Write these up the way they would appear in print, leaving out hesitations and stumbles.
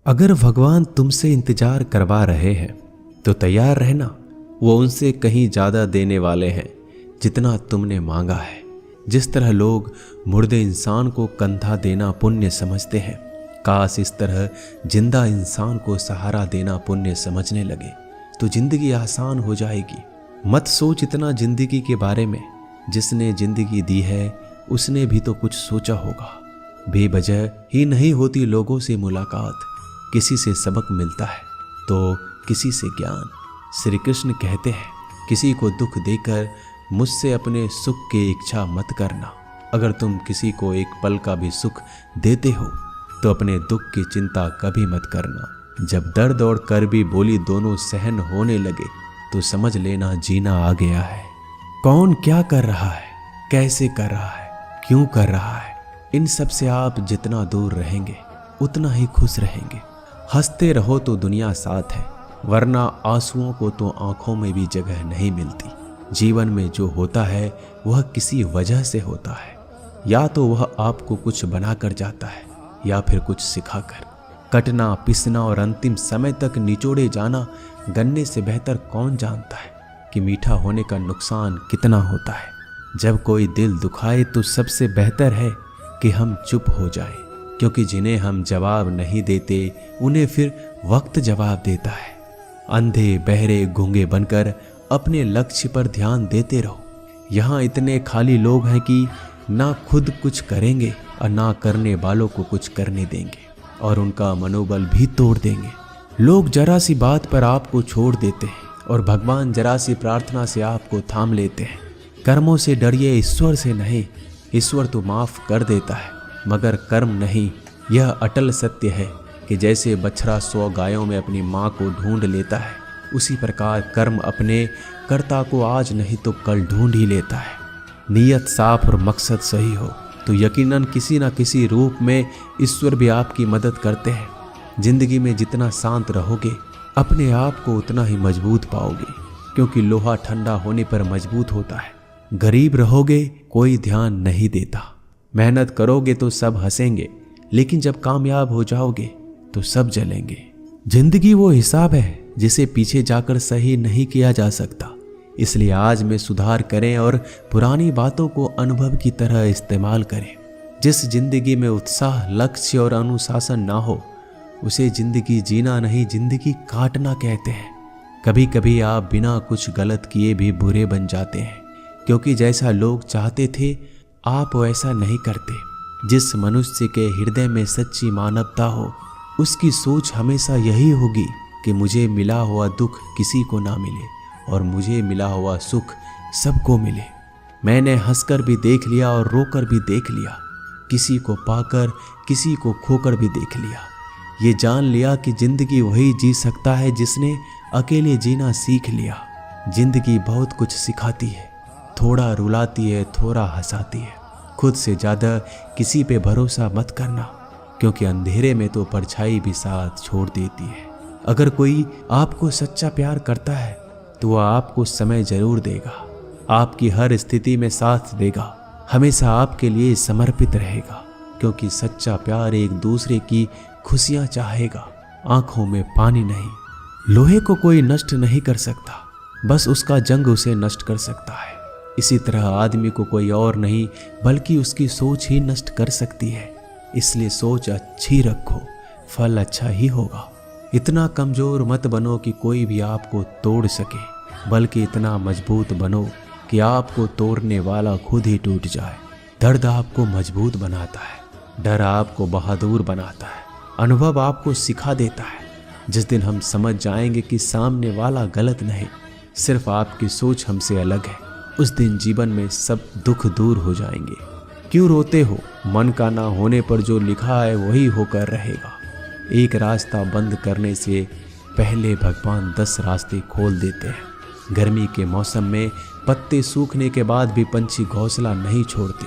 अगर भगवान तुमसे इंतजार करवा रहे हैं तो तैयार रहना। वो उनसे कहीं ज़्यादा देने वाले हैं जितना तुमने मांगा है। जिस तरह लोग मुर्दे इंसान को कंधा देना पुण्य समझते हैं, काश इस तरह जिंदा इंसान को सहारा देना पुण्य समझने लगे तो जिंदगी आसान हो जाएगी। मत सोच इतना जिंदगी के बारे में। जिसने जिंदगी दी है उसने भी तो कुछ सोचा होगा। बेवजह ही नहीं होती लोगों से मुलाकात, किसी से सबक मिलता है तो किसी से ज्ञान। श्री कृष्ण कहते हैं, किसी को दुख देकर मुझसे अपने सुख की इच्छा मत करना। अगर तुम किसी को एक पल का भी सुख देते हो तो अपने दुख की चिंता कभी मत करना। जब दर्द और कड़वी बोली दोनों सहन होने लगे तो समझ लेना जीना आ गया है। कौन क्या कर रहा है, कैसे कर रहा है, क्यों कर रहा है, इन सब से आप जितना दूर रहेंगे उतना ही खुश रहेंगे। हंसते रहो तो दुनिया साथ है, वरना आंसुओं को तो आंखों में भी जगह नहीं मिलती। जीवन में जो होता है वह किसी वजह से होता है। या तो वह आपको कुछ बनाकर जाता है या फिर कुछ सिखाकर। कटना, पिसना और अंतिम समय तक निचोड़े जाना गन्ने से बेहतर कौन जानता है कि मीठा होने का नुकसान कितना होता है। जब कोई दिल दुखाए तो सबसे बेहतर है कि हम चुप हो जाएं, क्योंकि जिन्हें हम जवाब नहीं देते उन्हें फिर वक्त जवाब देता है। अंधे बहरे गूंगे बनकर अपने लक्ष्य पर ध्यान देते रहो। यहाँ इतने खाली लोग हैं कि ना खुद कुछ करेंगे और ना करने वालों को कुछ करने देंगे और उनका मनोबल भी तोड़ देंगे। लोग जरा सी बात पर आपको छोड़ देते हैं और भगवान जरा सी प्रार्थना से आपको थाम लेते हैं। कर्मों से डरिए, ईश्वर से नहीं। ईश्वर तो माफ कर देता है मगर कर्म नहीं। यह अटल सत्य है कि जैसे बछड़ा 100 गायों में अपनी माँ को ढूंढ लेता है, उसी प्रकार कर्म अपने कर्ता को आज नहीं तो कल ढूंढ ही लेता है। नीयत साफ और मकसद सही हो तो यकीनन किसी न किसी रूप में ईश्वर भी आपकी मदद करते हैं। जिंदगी में जितना शांत रहोगे अपने आप को उतना ही मजबूत पाओगे, क्योंकि लोहा ठंडा होने पर मजबूत होता है। गरीब रहोगे कोई ध्यान नहीं देता। मेहनत करोगे तो सब हंसेंगे, लेकिन जब कामयाब हो जाओगे तो सब जलेंगे। जिंदगी वो हिसाब है जिसे पीछे जाकर सही नहीं किया जा सकता। इसलिए आज में सुधार करें और पुरानी बातों को अनुभव की तरह इस्तेमाल करें। जिस जिंदगी में उत्साह, लक्ष्य और अनुशासन ना हो उसे जिंदगी जीना नहीं, जिंदगी काटना कहते हैं। कभी कभी आप बिना कुछ गलत किए भी बुरे बन जाते हैं, क्योंकि जैसा लोग चाहते थे आप वैसा नहीं करते। जिस मनुष्य के हृदय में सच्ची मानवता हो उसकी सोच हमेशा यही होगी कि मुझे मिला हुआ दुख किसी को ना मिले और मुझे मिला हुआ सुख सबको मिले। मैंने हंसकर भी देख लिया और रोकर भी देख लिया, किसी को पाकर किसी को खोकर भी देख लिया। ये जान लिया कि जिंदगी वही जी सकता है जिसने अकेले जीना सीख लिया। जिंदगी बहुत कुछ सिखाती है, थोड़ा रुलाती है, थोड़ा हंसाती है। खुद से ज़्यादा किसी पे भरोसा मत करना, क्योंकि अंधेरे में तो परछाई भी साथ छोड़ देती है। अगर कोई आपको सच्चा प्यार करता है तो वह आपको समय जरूर देगा, आपकी हर स्थिति में साथ देगा, हमेशा आपके लिए समर्पित रहेगा। क्योंकि सच्चा प्यार एक दूसरे की खुशियाँ चाहेगा, आंखों में पानी नहीं। लोहे को कोई नष्ट नहीं कर सकता, बस उसका जंग उसे नष्ट कर सकता है। इसी तरह आदमी को कोई और नहीं बल्कि उसकी सोच ही नष्ट कर सकती है। इसलिए सोच अच्छी रखो, फल अच्छा ही होगा। इतना कमजोर मत बनो कि कोई भी आपको तोड़ सके, बल्कि इतना मजबूत बनो कि आपको तोड़ने वाला खुद ही टूट जाए। दर्द आपको मजबूत बनाता है, डर आपको बहादुर बनाता है, अनुभव आपको सिखा देता है। जिस दिन हम समझ जाएंगे कि सामने वाला गलत नहीं, सिर्फ आपकी सोच हमसे अलग है, उस दिन जीवन में सब दुख दूर हो जाएंगे। क्यों रोते हो? मन का ना होने पर जो लिखा है वही होकर रहेगा। एक रास्ता बंद करने से पहले भगवान 10 रास्ते खोल देते हैं। गर्मी के मौसम में पत्ते सूखने के बाद भी पंछी घोंसला नहीं छोड़ते,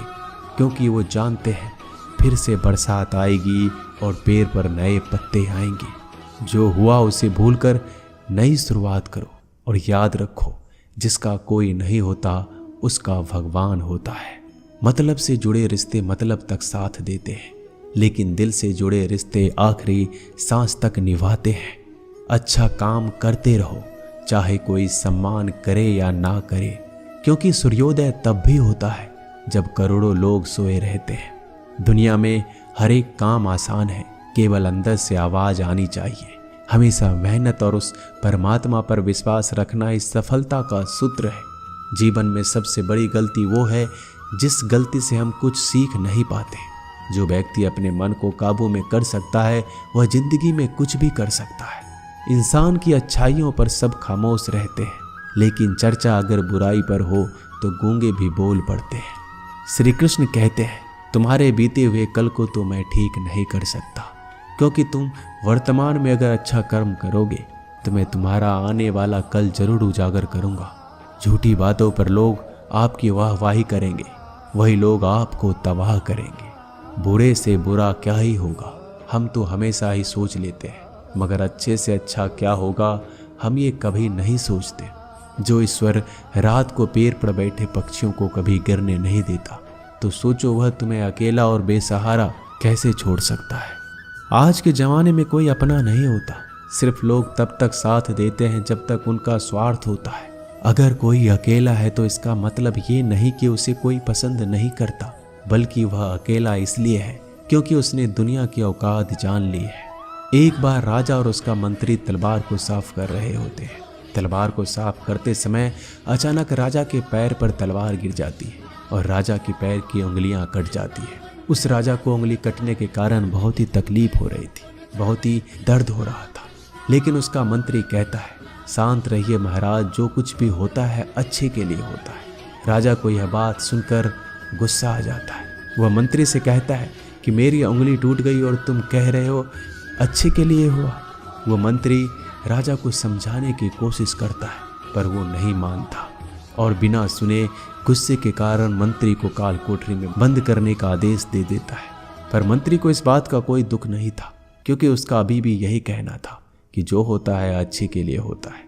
क्योंकि वो जानते हैं फिर से बरसात आएगी और पेड़ पर नए पत्ते आएंगे। जो हुआ उसे भूलकर नई शुरुआत करो और याद रखो, जिसका कोई नहीं होता उसका भगवान होता है। मतलब से जुड़े रिश्ते मतलब तक साथ देते हैं, लेकिन दिल से जुड़े रिश्ते आखिरी सांस तक निभाते हैं। अच्छा काम करते रहो, चाहे कोई सम्मान करे या ना करे, क्योंकि सूर्योदय तब भी होता है जब करोड़ों लोग सोए रहते हैं। दुनिया में हर एक काम आसान है, केवल अंदर से आवाज आनी चाहिए। हमेशा मेहनत और उस परमात्मा पर विश्वास रखना इस सफलता का सूत्र है। जीवन में सबसे बड़ी गलती वो है जिस गलती से हम कुछ सीख नहीं पाते। जो व्यक्ति अपने मन को काबू में कर सकता है वह जिंदगी में कुछ भी कर सकता है। इंसान की अच्छाइयों पर सब खामोश रहते हैं, लेकिन चर्चा अगर बुराई पर हो तो गूंगे भी बोल पड़ते हैं। श्री कृष्ण कहते हैं, तुम्हारे बीते हुए कल को तो मैं ठीक नहीं कर सकता, क्योंकि तुम वर्तमान में अगर अच्छा कर्म करोगे तो मैं तुम्हारा आने वाला कल जरूर उजागर करूंगा। झूठी बातों पर लोग आपकी वाहवाही करेंगे, वही लोग आपको तबाह करेंगे। बुरे से बुरा क्या ही होगा, हम तो हमेशा ही सोच लेते हैं, मगर अच्छे से अच्छा क्या होगा हम ये कभी नहीं सोचते। जो ईश्वर रात को पेड़ पर बैठे पक्षियों को कभी गिरने नहीं देता, तो सोचो वह तुम्हें अकेला और बेसहारा कैसे छोड़ सकता है। आज के ज़माने में कोई अपना नहीं होता, सिर्फ लोग तब तक साथ देते हैं जब तक उनका स्वार्थ होता है। अगर कोई अकेला है तो इसका मतलब ये नहीं कि उसे कोई पसंद नहीं करता, बल्कि वह अकेला इसलिए है क्योंकि उसने दुनिया की औकात जान ली है। एक बार राजा और उसका मंत्री तलवार को साफ कर रहे होते हैं। तलवार को साफ करते समय अचानक राजा के पैर पर तलवार गिर जाती है और राजा की पैर की उंगलियां कट जाती है। उस राजा को उंगली कटने के कारण बहुत ही तकलीफ हो रही थी, बहुत ही दर्द हो रहा था। लेकिन उसका मंत्री कहता है, शांत रहिए महाराज, जो कुछ भी होता है अच्छे के लिए होता है। राजा को यह बात सुनकर गुस्सा आ जाता है। वह मंत्री से कहता है कि मेरी उंगली टूट गई और तुम कह रहे हो अच्छे के लिए हुआ। वह मंत्री राजा को समझाने की कोशिश करता है, पर वो नहीं मानता और बिना सुने गुस्से के कारण मंत्री को काल कोठरी में बंद करने का आदेश दे देता है। पर मंत्री को इस बात का कोई दुख नहीं था, क्योंकि उसका अभी भी यही कहना था कि जो होता है अच्छे के लिए होता है।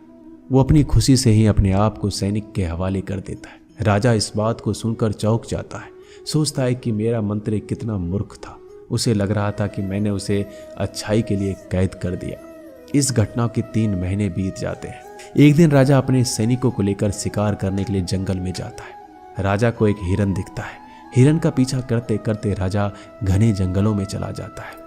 वो अपनी खुशी से ही अपने आप को सैनिक के हवाले कर देता है। राजा इस बात को सुनकर चौंक जाता है, सोचता है कि मेरा मंत्री कितना मूर्ख था। उसे लग रहा था कि मैंने उसे अच्छाई के लिए कैद कर दिया। इस घटना के 3 महीने बीत जाते हैं। एक दिन राजा अपने सैनिकों को लेकर शिकार करने के लिए जंगल में जाता है। राजा को एक हिरन दिखता है। हिरन का पीछा करते करते राजा घने जंगलों में चला जाता है।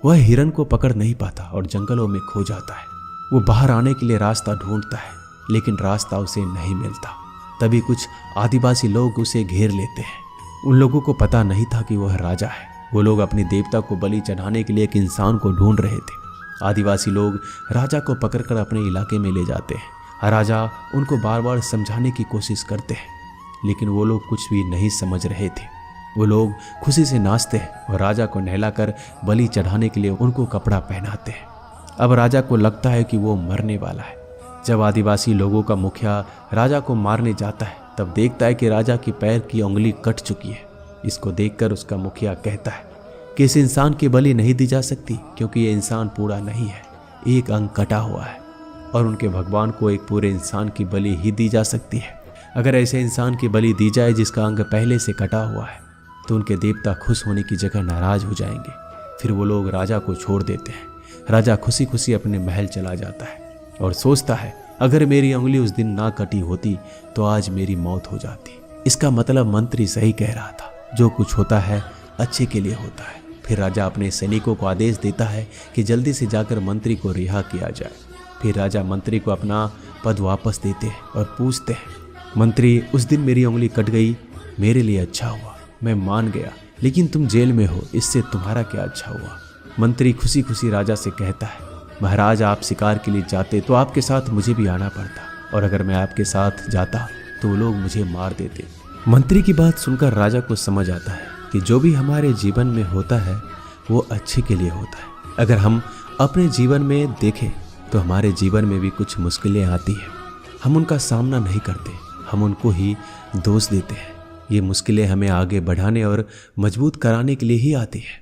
वह हिरन को पकड़ नहीं पाता और जंगलों में खो जाता है। वो बाहर आने के लिए रास्ता ढूंढता है, लेकिन रास्ता उसे नहीं मिलता। तभी कुछ आदिवासी लोग उसे घेर लेते हैं। उन लोगों को पता नहीं था कि वह राजा है। वो लोग अपने देवता को बलि चढ़ाने के लिए एक इंसान को ढूंढ रहे थे। आदिवासी लोग राजा को पकड़कर अपने इलाके में ले जाते हैं। राजा उनको बार बार समझाने की कोशिश करते हैं, लेकिन वो लोग कुछ भी नहीं समझ रहे थे। वो लोग खुशी से नाचते हैं और राजा को नहलाकर बलि चढ़ाने के लिए उनको कपड़ा पहनाते हैं। अब राजा को लगता है कि वो मरने वाला है। जब आदिवासी लोगों का मुखिया राजा को मारने जाता है, तब देखता है कि राजा की पैर की उंगली कट चुकी है। इसको देखकर उसका मुखिया कहता है कि इस इंसान की बलि नहीं दी जा सकती, क्योंकि ये इंसान पूरा नहीं है, एक अंग कटा हुआ है, और उनके भगवान को एक पूरे इंसान की बलि ही दी जा सकती है। अगर ऐसे इंसान की बलि दी जाए जिसका अंग पहले से कटा हुआ है, तो उनके देवता खुश होने की जगह नाराज हो जाएंगे। फिर वो लोग राजा को छोड़ देते हैं। राजा खुशी खुशी अपने महल चला जाता है और सोचता है, अगर मेरी उंगली उस दिन ना कटी होती तो आज मेरी मौत हो जाती। इसका मतलब मंत्री सही कह रहा था, जो कुछ होता है अच्छे के लिए होता है। फिर राजा अपने सैनिकों को आदेश देता है कि जल्दी से जाकर मंत्री को रिहा किया जाए। फिर राजा मंत्री को अपना पद वापस देते हैं और पूछते हैं, मंत्री उस दिन मेरी उंगली कट गई, मेरे लिए अच्छा हुआ, मैं मान गया, लेकिन तुम जेल में हो, इससे तुम्हारा क्या अच्छा हुआ। मंत्री खुशी खुशी राजा से कहता है, महाराज आप शिकार के लिए जाते तो आपके साथ मुझे भी आना पड़ता, और अगर मैं आपके साथ जाता तो वो लोग मुझे मार देते। मंत्री की बात सुनकर राजा को समझ आता है कि जो भी हमारे जीवन में होता है वो अच्छे के लिए होता है। अगर हम अपने जीवन में देखें तो हमारे जीवन में भी कुछ मुश्किलें आती हैं, हम उनका सामना नहीं करते, हम उनको ही दोष देते हैं। ये मुश्किलें हमें आगे बढ़ाने और मजबूत कराने के लिए ही आती हैं।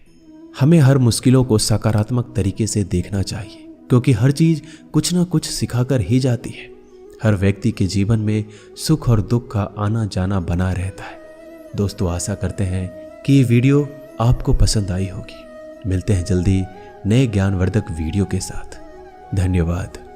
हमें हर मुश्किलों को सकारात्मक तरीके से देखना चाहिए, क्योंकि हर चीज़ कुछ ना कुछ सिखाकर ही जाती है। हर व्यक्ति के जीवन में सुख और दुख का आना जाना बना रहता है। दोस्तों, आशा करते हैं कि ये वीडियो आपको पसंद आई होगी। मिलते हैं जल्दी नए ज्ञानवर्धक वीडियो के साथ। धन्यवाद।